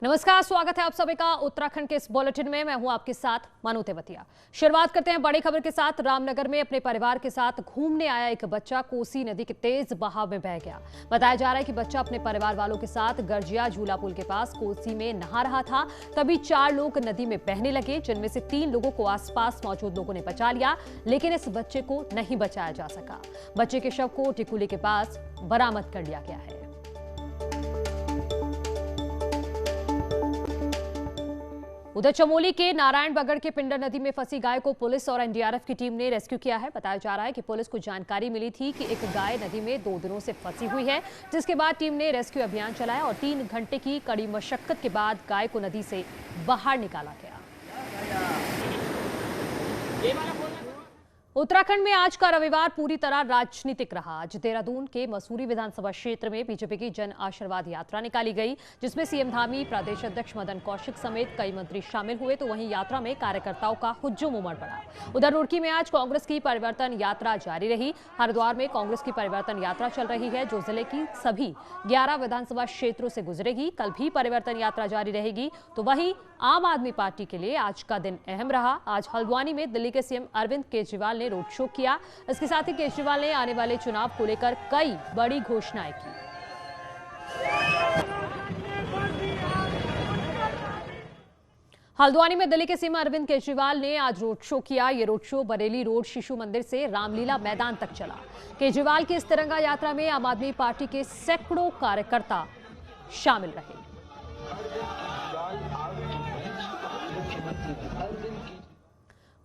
नमस्कार, स्वागत है आप सभी का उत्तराखंड के इस बुलेटिन में। मैं हूं आपके साथ मनु तेवतिया। शुरुआत करते हैं बड़ी खबर के साथ। रामनगर में अपने परिवार के साथ घूमने आया एक बच्चा कोसी नदी के तेज बहाव में बह गया। बताया जा रहा है कि बच्चा अपने परिवार वालों के साथ गरजिया झूला पुल के पास कोसी में नहा रहा था। तभी 4 लोग नदी में बहने लगे, जिनमें से 3 लोगों को आसपास मौजूद लोगों ने बचा लिया, लेकिन इस बच्चे को नहीं बचाया जा सका। बच्चे के शव को टिकुली के पास बरामद कर लिया गया है। उधर चमोली के नारायण बगड़ के पिंडर नदी में फंसी गाय को पुलिस और एनडीआरएफ की टीम ने रेस्क्यू किया है। बताया जा रहा है कि पुलिस को जानकारी मिली थी कि एक गाय नदी में 2 दिनों से फंसी हुई है, जिसके बाद टीम ने रेस्क्यू अभियान चलाया और 3 घंटे की कड़ी मशक्कत के बाद गाय को नदी से बाहर निकाला गया। उत्तराखंड में आज का रविवार पूरी तरह राजनीतिक रहा। आज देहरादून के मसूरी विधानसभा क्षेत्र में बीजेपी की जन आशीर्वाद यात्रा निकाली गई, जिसमें सीएम धामी, प्रदेश अध्यक्ष मदन कौशिक समेत कई मंत्री शामिल हुए। तो वहीं यात्रा में कार्यकर्ताओं का हुज्जुम उमड़ पड़ा। उधर रुड़की में आज कांग्रेस की परिवर्तन यात्रा जारी रही। हरिद्वार में कांग्रेस की परिवर्तन यात्रा चल रही है, जो जिले की सभी 11 विधानसभा क्षेत्रों से गुजरेगी। कल भी परिवर्तन यात्रा जारी रहेगी। तो वहीं आम आदमी पार्टी के लिए आज का दिन अहम रहा। आज हल्द्वानी में दिल्ली के सीएम अरविंद केजरीवाल ने रोड शो किया। इसके साथ ही केजरीवाल ने आने वाले चुनाव को लेकर कई बड़ी घोषणाएं की। हल्द्वानी में दिल्ली के सीएम अरविंद केजरीवाल ने आज रोड शो किया। ये रोड शो बरेली रोड शिशु मंदिर से रामलीला मैदान तक चला। केजरीवाल की इस तिरंगा यात्रा में आम आदमी पार्टी के सैकड़ों कार्यकर्ता शामिल रहे।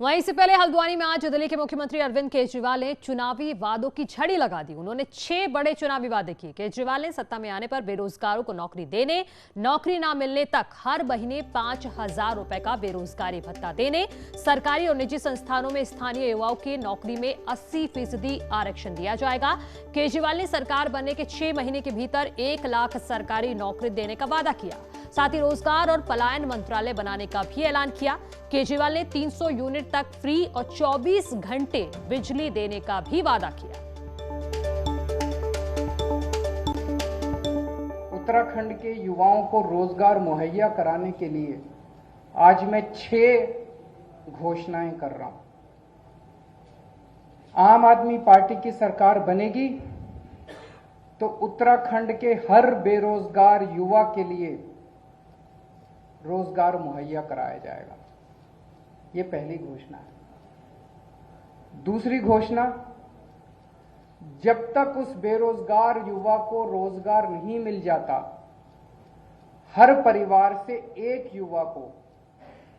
वहीं से पहले हल्द्वानी में आज दिल्ली के मुख्यमंत्री अरविंद केजरीवाल ने चुनावी वादों की झड़ी लगा दी। उन्होंने 6 बड़े चुनावी वादे किए। केजरीवाल ने सत्ता में आने पर बेरोजगारों को नौकरी देने, नौकरी ना मिलने तक हर महीने 5,000 रुपए का बेरोजगारी भत्ता देने, सरकारी और निजी संस्थानों में स्थानीय युवाओं के नौकरी में 80% आरक्षण दिया जाएगा। केजरीवाल ने सरकार बनने के 6 महीने के भीतर 1 लाख सरकारी नौकरी देने का वादा किया। साथ ही रोजगार और पलायन मंत्रालय बनाने का भी ऐलान किया। केजरीवाल ने 300 यूनिट तक फ्री और 24 घंटे बिजली देने का भी वादा किया। उत्तराखंड के युवाओं को रोजगार मुहैया कराने के लिए आज मैं 6 घोषणाएं कर रहा हूं। आम आदमी पार्टी की सरकार बनेगी तो उत्तराखंड के हर बेरोजगार युवा के लिए रोजगार मुहैया कराया जाएगा। ये पहली घोषणा है। दूसरी घोषणा, जब तक उस बेरोजगार युवा को रोजगार नहीं मिल जाता, हर परिवार से एक युवा को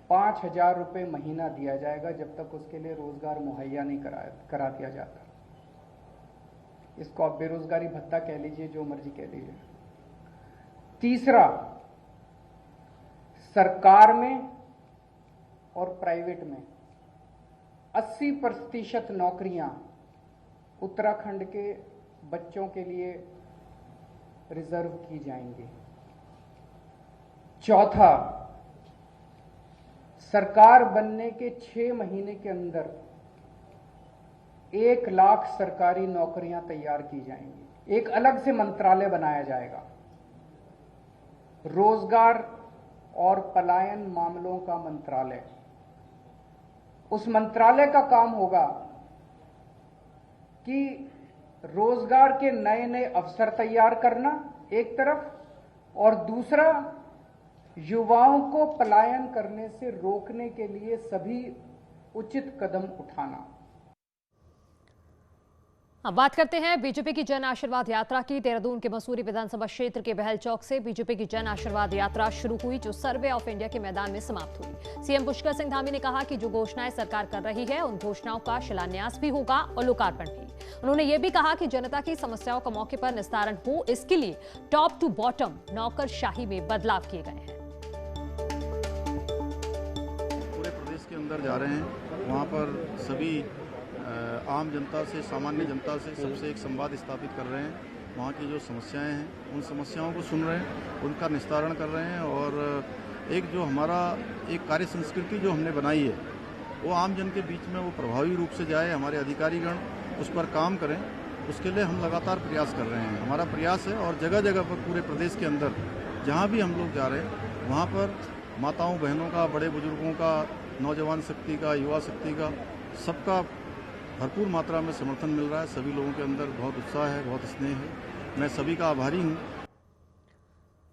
5,000 रुपए महीना दिया जाएगा, जब तक उसके लिए रोजगार मुहैया नहीं करा दिया जाता। इसको आप बेरोजगारी भत्ता कह लीजिए, जो मर्जी कह लीजिए। तीसरा, सरकार में और प्राइवेट में 80% नौकरियां उत्तराखंड के बच्चों के लिए रिजर्व की जाएंगी। चौथा, सरकार बनने के 6 महीने के अंदर 1 लाख सरकारी नौकरियां तैयार की जाएंगी। एक अलग से मंत्रालय बनाया जाएगा, रोजगार और पलायन मामलों का मंत्रालय। उस मंत्रालय का काम होगा कि रोजगार के नए नए अवसर तैयार करना एक तरफ, और दूसरा युवाओं को पलायन करने से रोकने के लिए सभी उचित कदम उठाना। अब बात करते हैं बीजेपी की जन आशीर्वाद यात्रा की। देहरादून के मसूरी विधानसभा क्षेत्र के बहल चौक से बीजेपी की जन आशीर्वाद यात्रा शुरू हुई, जो सर्वे ऑफ इंडिया के मैदान में समाप्त हुई। सीएम पुष्कर सिंह धामी ने कहा कि जो घोषणाएं सरकार कर रही है, उन घोषणाओं का शिलान्यास भी होगा और लोकार्पण भी। उन्होंने ये भी कहा कि जनता की समस्याओं का मौके पर निस्तारण हो, इसके लिए टॉप टू बॉटम नौकरशाही में बदलाव किए गए हैं। पूरे प्रदेश के अंदर जा रहे हैं, वहाँ पर सभी आम जनता से, सामान्य जनता से सबसे एक संवाद स्थापित कर रहे हैं। वहाँ की जो समस्याएं हैं, उन समस्याओं को सुन रहे हैं, उनका निस्तारण कर रहे हैं। और एक जो हमारा एक कार्य संस्कृति जो हमने बनाई है, वो आम जन के बीच में वो प्रभावी रूप से जाए, हमारे अधिकारीगण उस पर काम करें, उसके लिए हम लगातार प्रयास कर रहे हैं। हमारा प्रयास है और जगह जगह पर पूरे प्रदेश के अंदर जहाँ भी हम लोग जा रहे हैं, वहाँ पर माताओं बहनों का, बड़े बुजुर्गों का, नौजवान शक्ति का, युवा शक्ति का, सबका भरपूर मात्रा में समर्थन मिल रहा है। सभी लोगों के अंदर बहुत उत्साह है, बहुत स्नेह है। मैं सभी का आभारी हूँ।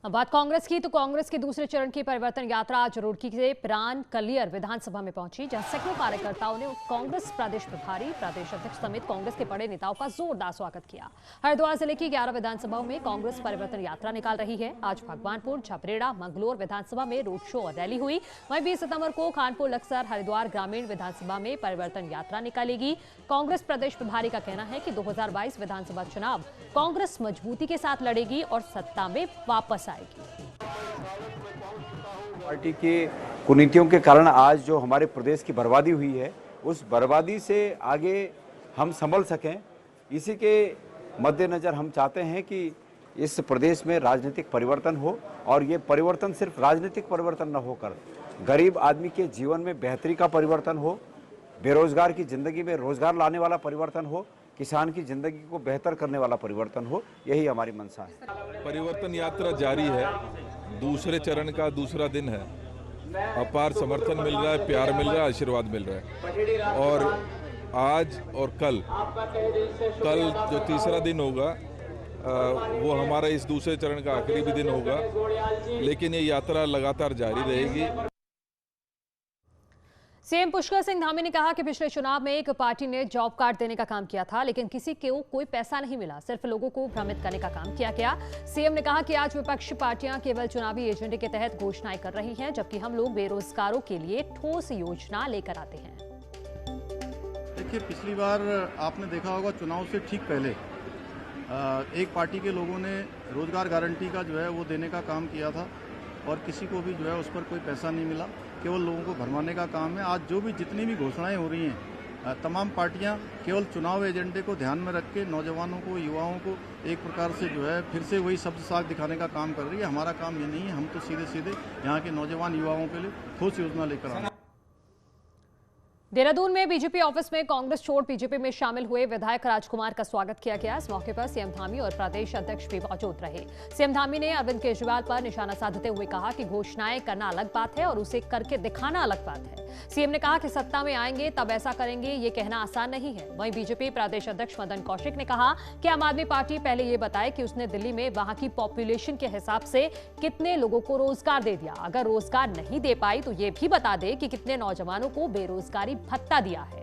अब बात कांग्रेस की, तो कांग्रेस के दूसरे चरण की परिवर्तन यात्रा आज रुड़की के प्राण कलियर विधानसभा में पहुंची, जहां सैकड़ों कार्यकर्ताओं ने कांग्रेस प्रदेश प्रभारी, प्रदेश अध्यक्ष समेत कांग्रेस के बड़े नेताओं का जोरदार स्वागत किया। हरिद्वार जिले की 11 विधानसभाओं में कांग्रेस परिवर्तन यात्रा निकाल रही है। आज भगवानपुर, छपरेड़ा, मंगलोर विधानसभा में रोड शो और रैली हुई। वहीं 20 सितंबर को कानपुर, लक्सर, हरिद्वार ग्रामीण विधानसभा में परिवर्तन यात्रा निकालेगी। कांग्रेस प्रदेश प्रभारी का कहना है कि 2022 विधानसभा चुनाव कांग्रेस मजबूती के साथ लड़ेगी और सत्ता में वापस आएगी। पार्टी के कुनीतियों के कारण आज जो हमारे प्रदेश की बर्बादी हुई है, उस बर्बादी से आगे हम संभल सकें, इसी के मद्देनजर हम चाहते हैं कि इस प्रदेश में राजनीतिक परिवर्तन हो, और ये परिवर्तन सिर्फ राजनीतिक परिवर्तन न होकर गरीब आदमी के जीवन में बेहतरी का परिवर्तन हो, बेरोजगार की जिंदगी में रोजगार लाने वाला परिवर्तन हो, किसान की जिंदगी को बेहतर करने वाला परिवर्तन हो। यही हमारी मंशा है। परिवर्तन यात्रा जारी है, दूसरे चरण का दूसरा दिन है। अपार समर्थन मिल रहा है, प्यार मिल रहा है, आशीर्वाद मिल रहा है। और आज और कल जो तीसरा दिन होगा वो हमारा इस दूसरे चरण का आखिरी भी दिन होगा, लेकिन ये यात्रा लगातार जारी रहेगी। सीएम पुष्कर सिंह धामी ने कहा कि पिछले चुनाव में एक पार्टी ने जॉब कार्ड देने का काम किया था, लेकिन किसी को कोई पैसा नहीं मिला, सिर्फ लोगों को भ्रमित करने का काम किया गया। सीएम ने कहा कि आज विपक्षी पार्टियां केवल चुनावी एजेंडे के तहत घोषणाएं कर रही हैं, जबकि हम लोग बेरोजगारों के लिए ठोस योजना लेकर आते हैं। देखिए, पिछली बार आपने देखा होगा, चुनाव से ठीक पहले एक पार्टी के लोगों ने रोजगार गारंटी का जो है वो देने का काम किया था, और किसी को भी जो है उस पर कोई पैसा नहीं मिला, केवल लोगों को भरमाने का काम है। आज जो भी जितनी भी घोषणाएं हो रही हैं, तमाम पार्टियां केवल चुनाव एजेंडे को ध्यान में रख के नौजवानों को, युवाओं को एक प्रकार से जो है फिर से वही शब्द साग दिखाने का काम कर रही है। हमारा काम ये नहीं है, हम तो सीधे सीधे यहाँ के नौजवान युवाओं के लिए ठोस योजना लेकर आए। देहरादून में बीजेपी ऑफिस में कांग्रेस छोड़ बीजेपी में शामिल हुए विधायक राजकुमार का स्वागत किया गया। इस मौके पर सीएम धामी और प्रदेश अध्यक्ष भी मौजूद रहे। सीएम धामी ने अरविंद केजरीवाल पर निशाना साधते हुए कहा कि घोषणाएं करना अलग बात है और उसे करके दिखाना अलग बात है। सीएम ने कहा कि सत्ता में आएंगे तब ऐसा करेंगे, ये कहना आसान नहीं है। वहीं बीजेपी प्रदेश अध्यक्ष मदन कौशिक ने कहा कि आम आदमी पार्टी पहले ये बताए कि उसने दिल्ली में वहां की पॉपुलेशन के हिसाब से कितने लोगों को रोजगार दे दिया। अगर रोजगार नहीं दे पाई तो ये भी बता दे कि कितने नौजवानों को बेरोजगारी भत्ता दिया है।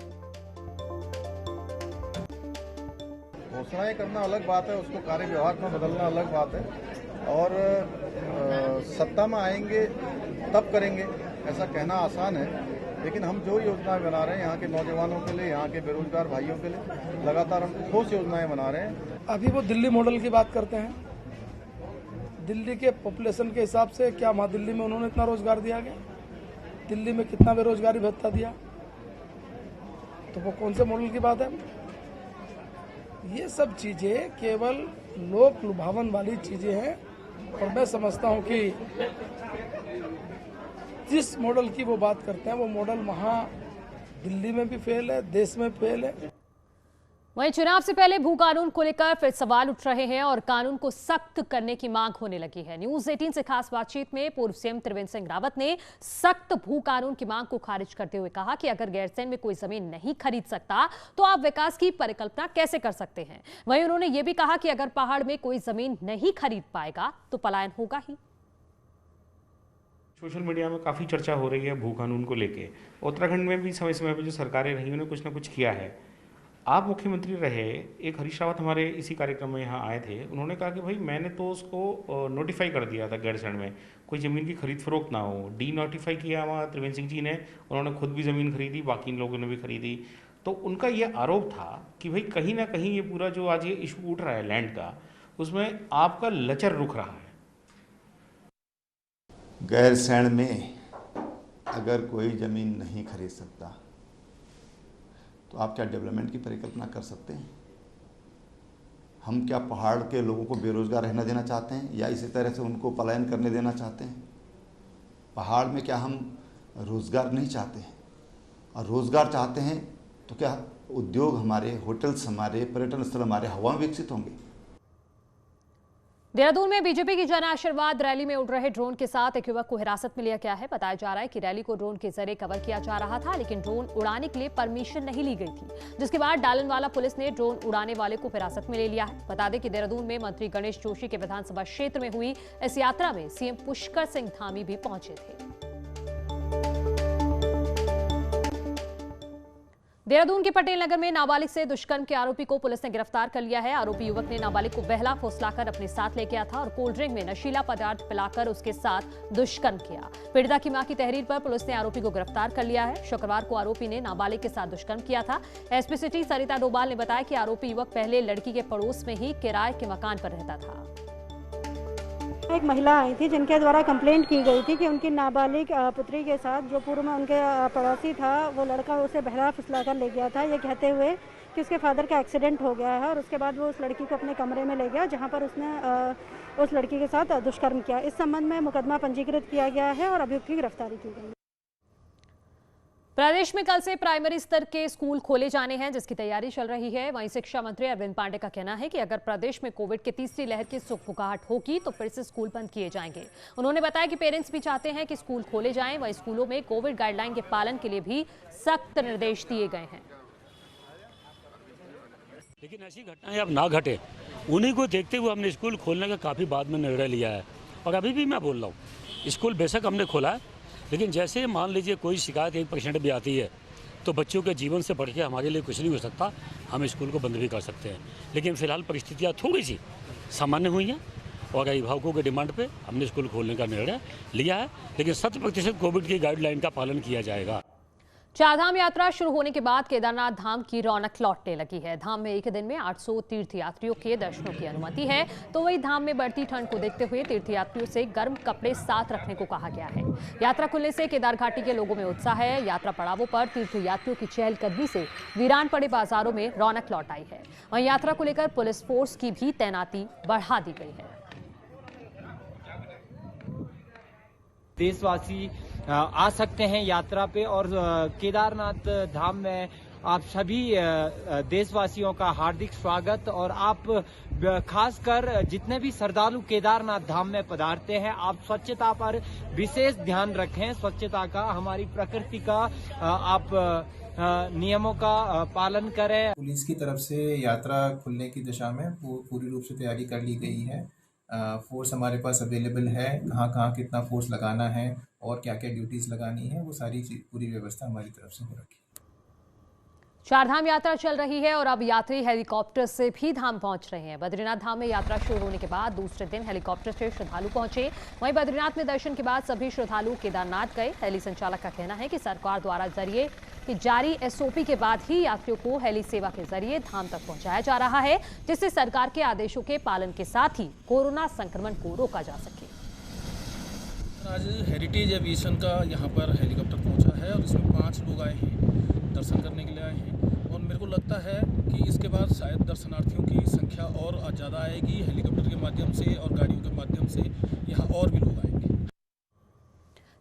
घोषणाएं करना अलग बात है, उसको कार्य व्यवहार में बदलना अलग बात है। और सत्ता में आएंगे तब करेंगे, ऐसा कहना आसान है, लेकिन हम जो योजनाएं बना रहे हैं यहाँ के नौजवानों के लिए, यहाँ के बेरोजगार भाइयों के लिए, लगातार हम ठोस योजनाएं बना रहे हैं। अभी वो दिल्ली मॉडल की बात करते हैं। दिल्ली के पॉपुलेशन के हिसाब से क्या वहाँ दिल्ली में उन्होंने इतना रोजगार दिया गया? दिल्ली में कितना बेरोजगारी भत्ता दिया? तो वो कौन से मॉडल की बात है? ये सब चीजें केवल लोक लुभावन वाली चीजें हैं, और मैं समझता हूँ कि जिस मॉडल की वो बात करते हैं वो मॉडल वहाँ दिल्ली में भी फेल है, देश में फेल है। वहीं चुनाव से पहले भू कानून को लेकर फिर सवाल उठ रहे हैं और कानून को सख्त करने की मांग होने लगी है। न्यूज 18 से खास बातचीत में पूर्व सीएम त्रिवेंद्र सिंह रावत ने सख्त भू कानून की मांग को खारिज करते हुए कहा कि अगर गैरसैंण में कोई जमीन नहीं खरीद सकता तो आप विकास की परिकल्पना कैसे कर सकते हैं। वहीं उन्होंने ये भी कहा कि अगर पहाड़ में कोई जमीन नहीं खरीद पाएगा तो पलायन होगा ही। सोशल मीडिया में काफ़ी चर्चा हो रही है भू कानून को लेके। उत्तराखंड में भी समय समय पर जो सरकारें रही उन्होंने कुछ ना कुछ किया है। आप मुख्यमंत्री रहे, एक हरीश रावत हमारे इसी कार्यक्रम में यहाँ आए थे, उन्होंने कहा कि भाई मैंने तो उसको नोटिफाई कर दिया था गैरसैंण में कोई ज़मीन की खरीद फरोख्त ना हो। डी नोटिफाई किया वहाँ त्रिवेंद्र सिंह जी ने, उन्होंने खुद भी ज़मीन खरीदी, बाकी लोगों ने भी खरीदी। तो उनका ये आरोप था कि भाई कहीं ना कहीं ये पूरा जो आज ये इशू उठ रहा है लैंड का, उसमें आपका लचर रुख रहा है। गैरसैंण में अगर कोई ज़मीन नहीं खरीद सकता तो आप क्या डेवलपमेंट की परिकल्पना कर सकते हैं? हम क्या पहाड़ के लोगों को बेरोजगार रहना देना चाहते हैं या इसी तरह से उनको पलायन करने देना चाहते हैं? पहाड़ में क्या हम रोज़गार नहीं चाहते हैं? और रोज़गार चाहते हैं तो क्या उद्योग हमारे, होटल्स हमारे, पर्यटन स्थल हमारे हवा में विकसित होंगे? देहरादून में बीजेपी की जन आशीर्वाद रैली में उड़ रहे ड्रोन के साथ एक युवक को हिरासत में लिया गया है। बताया जा रहा है कि रैली को ड्रोन के जरिए कवर किया जा रहा था, लेकिन ड्रोन उड़ाने के लिए परमिशन नहीं ली गई थी, जिसके बाद डालनवाला पुलिस ने ड्रोन उड़ाने वाले को हिरासत में ले लिया है। बता दें कि देहरादून में मंत्री गणेश जोशी के विधानसभा क्षेत्र में हुई इस यात्रा में सीएम पुष्कर सिंह धामी भी पहुंचे थे। देहरादून के पटेल नगर में नाबालिग से दुष्कर्म के आरोपी को पुलिस ने गिरफ्तार कर लिया है। आरोपी युवक ने नाबालिग को बहला फुसलाकर अपने साथ ले गया था और कोल्ड ड्रिंक में नशीला पदार्थ पिलाकर उसके साथ दुष्कर्म किया। पीड़िता की मां की तहरीर पर पुलिस ने आरोपी को गिरफ्तार कर लिया है। शुक्रवार को आरोपी ने नाबालिग के साथ दुष्कर्म किया था। एसपी सिटी सरिता डोभाल ने बताया कि आरोपी युवक पहले लड़की के पड़ोस में ही किराए के मकान पर रहता था। एक महिला आई थी जिनके द्वारा कंप्लेंट की गई थी कि उनकी नाबालिग पुत्री के साथ जो पूर्व में उनके पड़ोसी था वो लड़का उसे बहला फुसला कर ले गया था, ये कहते हुए कि उसके फादर का एक्सीडेंट हो गया है और उसके बाद वो उस लड़की को अपने कमरे में ले गया जहां पर उसने उस लड़की के साथ दुष्कर्म किया। इस संबंध में मुकदमा पंजीकृत किया गया है और अभियुक्त की गिरफ्तारी की गई है। प्रदेश में कल से प्राइमरी स्तर के स्कूल खोले जाने हैं, जिसकी तैयारी चल रही है। वहीं शिक्षा मंत्री अरविंद पांडे का कहना है कि अगर प्रदेश में कोविड की तीसरी लहर की सुगबुगाहट होगी तो फिर से स्कूल बंद किए जाएंगे। उन्होंने बताया कि पेरेंट्स भी चाहते हैं कि स्कूल खोले जाएं। वहीं स्कूलों में कोविड गाइडलाइन के पालन के लिए भी सख्त निर्देश दिए गए हैं। लेकिन ऐसी घटनाएं अब ना घटे, उन्हीं को देखते हुए हमने स्कूल खोलने का काफ़ी बाद में निर्णय लिया है। और अभी भी मैं बोल रहा हूँ, स्कूल बेशक हमने खोला है, लेकिन जैसे मान लीजिए कोई शिकायत 1% भी आती है तो बच्चों के जीवन से बढ़ के हमारे लिए कुछ नहीं हो सकता। हम स्कूल को बंद भी कर सकते हैं, लेकिन फिलहाल परिस्थितियाँ थोड़ी सी सामान्य हुई हैं और अभिभावकों के डिमांड पे हमने स्कूल खोलने का निर्णय लिया है। लेकिन 100% कोविड की गाइडलाइन का पालन किया जाएगा। चारधाम यात्रा शुरू होने के बाद केदारनाथ धाम की रौनक लौटने लगी है। धाम में एक दिन में 800 तीर्थयात्रियों के दर्शनों की अनुमति है, तो वही धाम में बढ़ती ठंड को देखते हुए तीर्थयात्रियों से गर्म कपड़े साथ रखने को कहा गया है। यात्रा खुलने से केदार घाटी के लोगों में उत्साह है। यात्रा पड़ावों पर तीर्थयात्रियों की चहलकदमी से वीरान पड़े बाजारों में रौनक लौट आई है। वहीं यात्रा को लेकर पुलिस फोर्स की भी तैनाती बढ़ा दी गई है। देशवासी आ सकते हैं यात्रा पे और केदारनाथ धाम में आप सभी देशवासियों का हार्दिक स्वागत। और आप खासकर जितने भी श्रद्धालु केदारनाथ धाम में पधारते हैं, आप स्वच्छता पर विशेष ध्यान रखें। स्वच्छता का, हमारी प्रकृति का आप नियमों का पालन करें। पुलिस की तरफ से यात्रा खुलने की दिशा में पूरी रूप से तैयारी कर ली गई है। फोर्स हमारे पास अवेलेबल है, कहाँ कितना फोर्स लगाना है और क्या क्या ड्यूटीज लगानी है, वो सारी पूरी व्यवस्था हमारी तरफ से हो रखी है। चारधाम यात्रा चल रही है और अब यात्री हेलीकॉप्टर से भी धाम पहुंच रहे हैं। बद्रीनाथ धाम में यात्रा शुरू होने के बाद दूसरे दिन हेलीकॉप्टर से श्रद्धालु पहुंचे। वहीं बद्रीनाथ में दर्शन के बाद सभी श्रद्धालु केदारनाथ गए। हेली संचालक का कहना है कि सरकार द्वारा जरिए कि जारी एसओपी के बाद ही यात्रियों को हेली सेवा के जरिए धाम तक पहुंचाया जा रहा है, जिससे सरकार के आदेशों के पालन के साथ ही कोरोना संक्रमण को रोका जा सके। आज हेरिटेज एविएशन का यहाँ पर हेलीकॉप्टर पहुँचा है और इसमें 5 लोग आए हैं, दर्शन करने के लिए आए हैं। और मेरे को लगता है कि इसके बाद शायद दर्शनार्थियों की संख्या और ज़्यादा आएगी। हेलीकॉप्टर के माध्यम से और गाड़ियों के माध्यम से यहाँ और भी लोग आएंगे।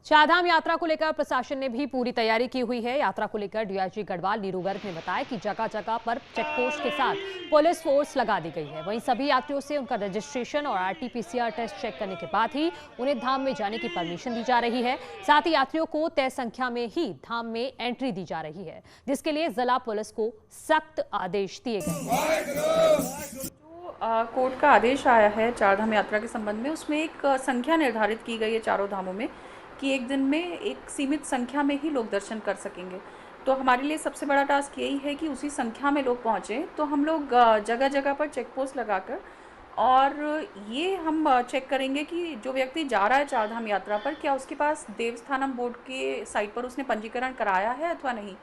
चारधाम यात्रा को लेकर प्रशासन ने भी पूरी तैयारी की हुई है। यात्रा को लेकर डीआईजी गढ़वाल नीरू गर्ग ने बताया कि जगह जगह पर चेकपोस्ट के साथ पुलिस फोर्स लगा दी गई है। वहीं सभी यात्रियों से उनका रजिस्ट्रेशन और आरटीपीसीआर टेस्ट चेक करने के बाद ही उन्हें धाम में जाने की परमिशन दी जा रही है। साथ ही यात्रियों को तय संख्या में ही धाम में एंट्री दी जा रही है, जिसके लिए जिला पुलिस को सख्त आदेश दिए गए हैं। कोर्ट का आदेश आया है चारधाम यात्रा के संबंध में, उसमें एक संख्या निर्धारित की गई है चारों धामों में कि एक दिन में एक सीमित संख्या में ही लोग दर्शन कर सकेंगे। तो हमारे लिए सबसे बड़ा टास्क यही है कि उसी संख्या में लोग पहुँचें। तो हम लोग जगह जगह पर चेक पोस्ट लगाकर और ये हम चेक करेंगे कि जो व्यक्ति जा रहा है चारधाम यात्रा पर, क्या उसके पास देवस्थानम बोर्ड के साइट पर उसने पंजीकरण कराया है अथवा नहीं।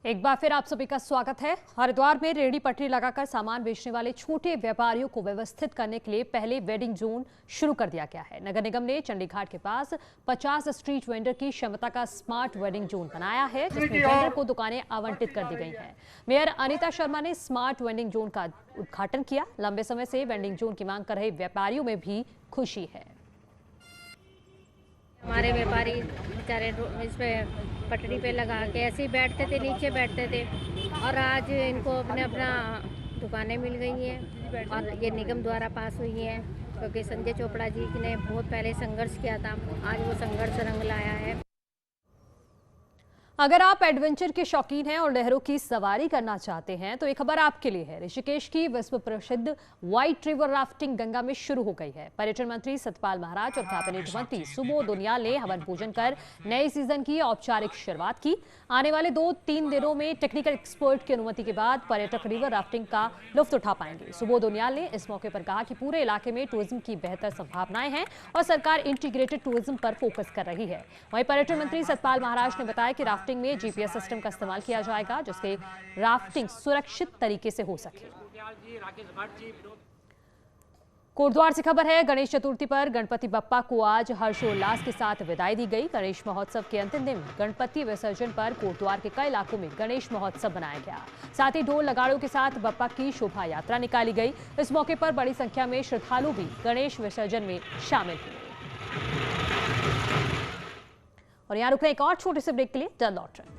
एक बार फिर आप सभी का स्वागत है। हरिद्वार में रेहड़ी पटरी लगाकर सामान बेचने वाले छोटे व्यापारियों को व्यवस्थित करने के लिए पहले वेडिंग जोन शुरू कर दिया गया है। नगर निगम ने चंडीघाट के पास 50 स्ट्रीट वेंडर की क्षमता का स्मार्ट वेडिंग जोन बनाया है, जिसमें वेंडर को दुकानें आवंटित कर दी गई हैं। मेयर अनिता शर्मा ने स्मार्ट वेंडिंग जोन का उद्घाटन किया। लंबे समय से वेंडिंग जोन की मांग कर रहे व्यापारियों में भी खुशी है। हमारे व्यापारी बेचारे इस पे पटरी पे लगा के ऐसे ही बैठते थे, नीचे बैठते थे, और आज इनको अपना दुकानें मिल गई हैं और ये निगम द्वारा पास हुई हैं। क्योंकि संजय चोपड़ा जी ने बहुत पहले संघर्ष किया था, आज वो संघर्ष रंग लाया है। अगर आप एडवेंचर के शौकीन हैं और लहरों की सवारी करना चाहते हैं तो एक खबर आपके लिए है। ऋषिकेश की विश्व प्रसिद्ध व्हाइट रिवर राफ्टिंग गंगा में शुरू हो गई है। पर्यटन मंत्री सतपाल महाराज और कैबिनेट मंत्री सुबोध उनियाल ने हवन पूजन कर नए सीजन की औपचारिक शुरुआत की। आने वाले 2-3 दिनों में टेक्निकल एक्सपर्ट की अनुमति के बाद पर्यटक रिवर राफ्टिंग का लुत्फ उठा पाएंगे। सुबोध उनियाल ने इस मौके पर कहा कि पूरे इलाके में टूरिज्म की बेहतर संभावनाएं हैं और सरकार इंटीग्रेटेड टूरिज्म पर फोकस कर रही है। वहीं पर्यटन मंत्री सतपाल महाराज ने बताया कि राफ्टिंग में जीपीएस सिस्टम का इस्तेमाल किया जाएगा जिससे राफ्टिंग सुरक्षित तरीके से हो सके। कोटद्वार से खबर है, गणेश चतुर्थी पर गणपति बप्पा को आज हर्षोल्लास के साथ विदाई दी गई। गणेश महोत्सव के अंतिम दिन गणपति विसर्जन पर कोटद्वार के कई इलाकों में गणेश महोत्सव बनाया गया। साथ ही ढोल नगाड़ों के साथ बप्पा की शोभा यात्रा निकाली गई। इस मौके पर बड़ी संख्या में श्रद्धालु भी गणेश विसर्जन में शामिल हुए। और यहाँ रुक रहे एक और छोटे से ब्रेक के लिए, जल्द लौट रहे हैं।